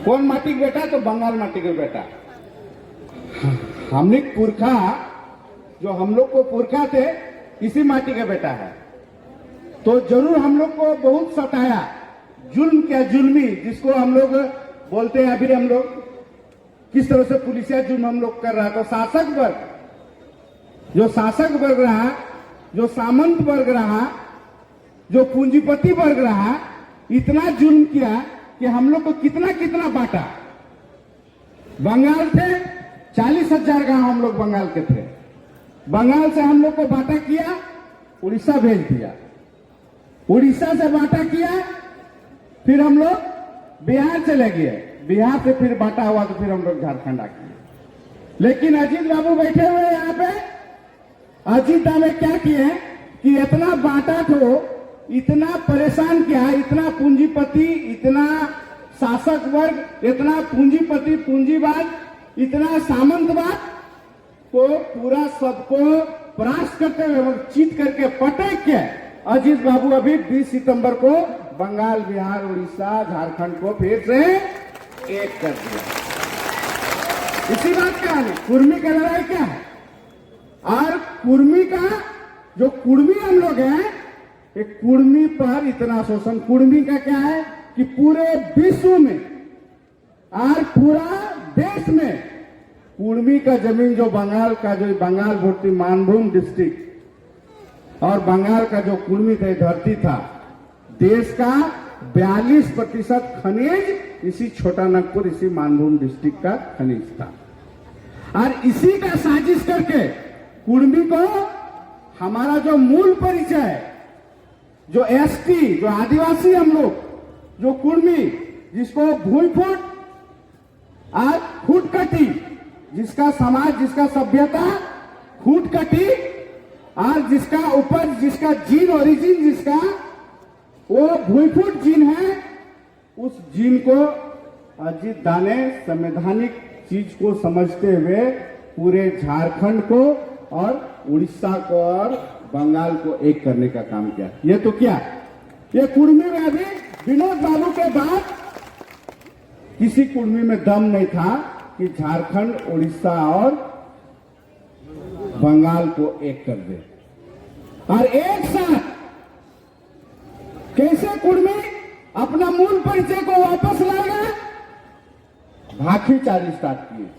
कौन माटी का बेटा? तो बंगाल माटी का बेटा। हमने पुरखा, जो हम लोग को पुरखा थे, इसी माटी का बेटा है। तो जरूर हम लोग को बहुत सताया, जुल्म किया, जुल्मी, जिसको हम लोग बोलते हैं। अभी हम लोग किस तरह से पुलिसिया जुल्म हम लोग कर रहा है। तो शासक वर्ग, जो शासक वर्ग रहा, जो सामंत वर्ग रहा, जो पूंजीपति वर्ग रहा, इतना जुल्म किया कि हम लोग को कितना कितना बांटा। बंगाल थे 40,000 गांव हम लोग बंगाल के थे। बंगाल से हम लोग को बांटा किया, उड़ीसा भेज दिया। उड़ीसा से बांटा किया, फिर हम लोग बिहार चले गए। बिहार से फिर बांटा हुआ तो फिर हम लोग झारखंड आ गए। लेकिन अजीत बाबू बैठे हुए यहाँ पे, अजीत ने क्या किए कि इतना बांटा तो, इतना परेशान किया, इतना पूंजीपति, इतना शासक वर्ग, इतना पूंजीपति, पूंजीवाद, इतना सामंतवाद को पूरा सबको परास्त करते हुए, चीत करके, पटक के अजीत बाबू अभी 20 सितंबर को बंगाल, बिहार, उड़ीसा, झारखंड को फिर से एक कर दिया। इसी बात का है, कुर्मी का लड़ाई क्या है? और कुर्मी का जो कुर्मी हम लोग हैं, एक कुर्मी पर इतना शोषण। कुर्मी का क्या है कि पूरे विश्व में और पूरा देश में कुर्मी का जमीन, जो बंगाल का, जो बंगाल भर्ती मानभूम डिस्ट्रिक्ट और बंगाल का जो कुर्मी थे धरती था, देश का 42% खनिज इसी छोटा नागपुर, इसी मानभूम डिस्ट्रिक्ट का खनिज था। और इसी का साजिश करके कुर्मी को हमारा जो मूल परिचय है, जो एसटी, जो आदिवासी हम लोग, जो कुर्मी, जिसको भूईफूट और खूटकटी, जिसका समाज, जिसका सभ्यता खूटकटी, और जिसका उपज, जिसका जीन ओरिजिन, जिसका वो भूईफूट जीन है, उस जीन को अजीत दाने संवैधानिक चीज को समझते हुए पूरे झारखंड को और उड़ीसा को और बंगाल को एक करने का काम किया। ये तो क्या, ये कुर्मी में अभी विनोद बाबू के बाद किसी कुर्मी में दम नहीं था कि झारखंड, उड़ीसा और बंगाल को एक कर दे। और एक साथ कैसे कुर्मी अपना मूल परिचय को वापस लाएगा? भाखीचारी स्टार्ट किए।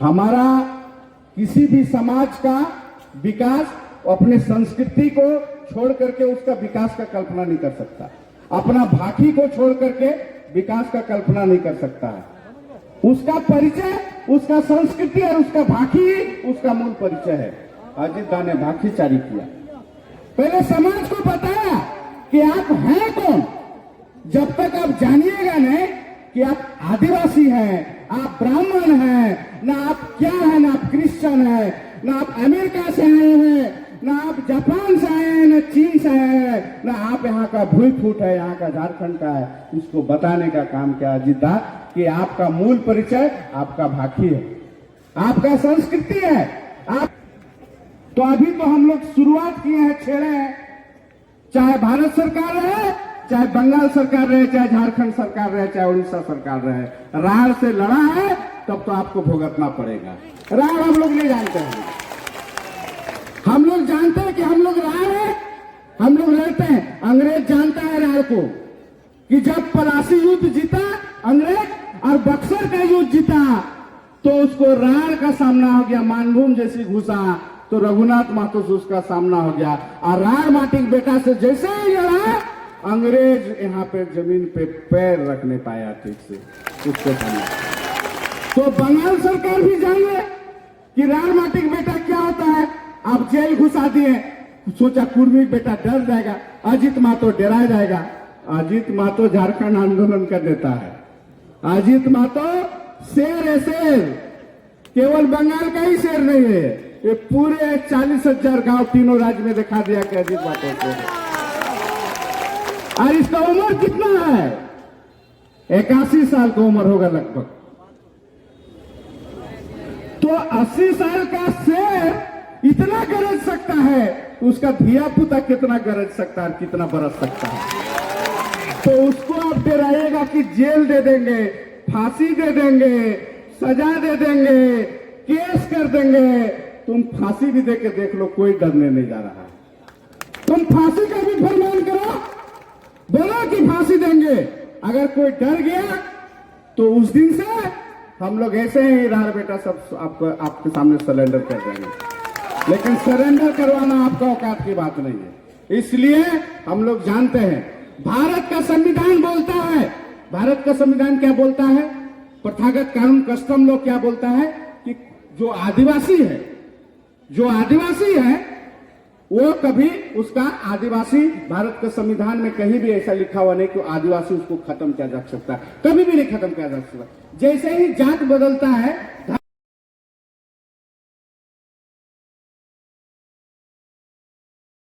हमारा किसी भी समाज का विकास अपने संस्कृति को छोड़ करके उसका विकास का कल्पना नहीं कर सकता। अपना भाखी को छोड़ करके विकास का कल्पना नहीं कर सकता है। उसका परिचय, उसका संस्कृति और उसका भाखी उसका मूल परिचय है। अजीत दा ने भाखीचारी किया। पहले समाज को बताया कि आप हैं कौन। जब तक आप जानिएगा नहीं कि आप आदिवासी हैं, आप ब्राह्मण हैं, ना आप क्या है, ना आप क्रिश्चियन है, ना आप अमेरिका से आए हैं, ना आप जापान से आए हैं, ना चीन से आए हैं, ना आप यहाँ का भूईफूट है, यहाँ का झारखंड का है। इसको बताने का काम क्या अजीत दा कि आपका मूल परिचय आपका भाखी है, आपका संस्कृति है। आप तो अभी तो हम लोग शुरुआत किए हैं, छेड़े हैं। चाहे भारत सरकार रहे, चाहे बंगाल सरकार रहे, चाहे झारखंड सरकार रहे, चाहे उड़ीसा सरकार रहे, राढ़ से लड़ा है तब तो आपको भुगतना पड़ेगा। राढ़ हम लोग नहीं जानते हैं। हम लोग जानते हैं कि हम लोग राढ़ है, हम लोग लड़ते हैं। अंग्रेज जानता है राढ़ को कि जब पलासी युद्ध जीता अंग्रेज और बक्सर का युद्ध जीता तो उसको राढ़ का सामना हो गया। मानभूम जैसी घुसा तो रघुनाथ महतो से उसका सामना हो गया। और राढ़ माटी के बेटा से जैसे ही लड़ा, अंग्रेज यहाँ पे जमीन पे पैर रख नहीं पाया ठीक से उसके सामने। तो बंगाल सरकार भी जाने कि राढ़ माटी का बेटा क्या होता है। आप जेल घुसा दिए, सोचा कुर्मी बेटा डर जाएगा, अजीत महतो डरा जाएगा। अजीत महतो झारखंड आंदोलन कर देता है। अजीत महतो शेर है, शेर। केवल बंगाल का ही शेर नहीं है, ये पूरे 40,000 गांव तीनों राज्य में दिखा दिया कि अजीत महतो शेर। और इसका उम्र कितना है? 81 साल का उम्र होगा लगभग। तो 80 साल का शेर इतना गरज सकता है, उसका धिया पुता कितना गरज सकता है, कितना बरस सकता है। तो उसको आप डराइएगा कि जेल दे देंगे, फांसी दे देंगे, सजा दे देंगे, केस कर देंगे। तुम फांसी भी दे के देख लो, कोई डरने नहीं जा रहा है। तुम फांसी का भी फरमान करो, बोलो कि फांसी देंगे। अगर कोई डर गया तो उस दिन से हम लोग ऐसे ही इधर बेटा सब आपके सामने सरेंडर कर देंगे। लेकिन सरेंडर करवाना आपका औकात की बात नहीं है। इसलिए हम लोग जानते हैं भारत का संविधान बोलता है, भारत का संविधान क्या बोलता है, प्रथागत कानून कस्टम लॉ क्या बोलता है कि जो आदिवासी है वो कभी उसका आदिवासी, भारत के संविधान में कहीं भी ऐसा लिखा हुआ नहीं कि आदिवासी उसको खत्म किया जा सकता है, कभी भी नहीं खत्म किया जा सकता। जैसे ही जात बदलता है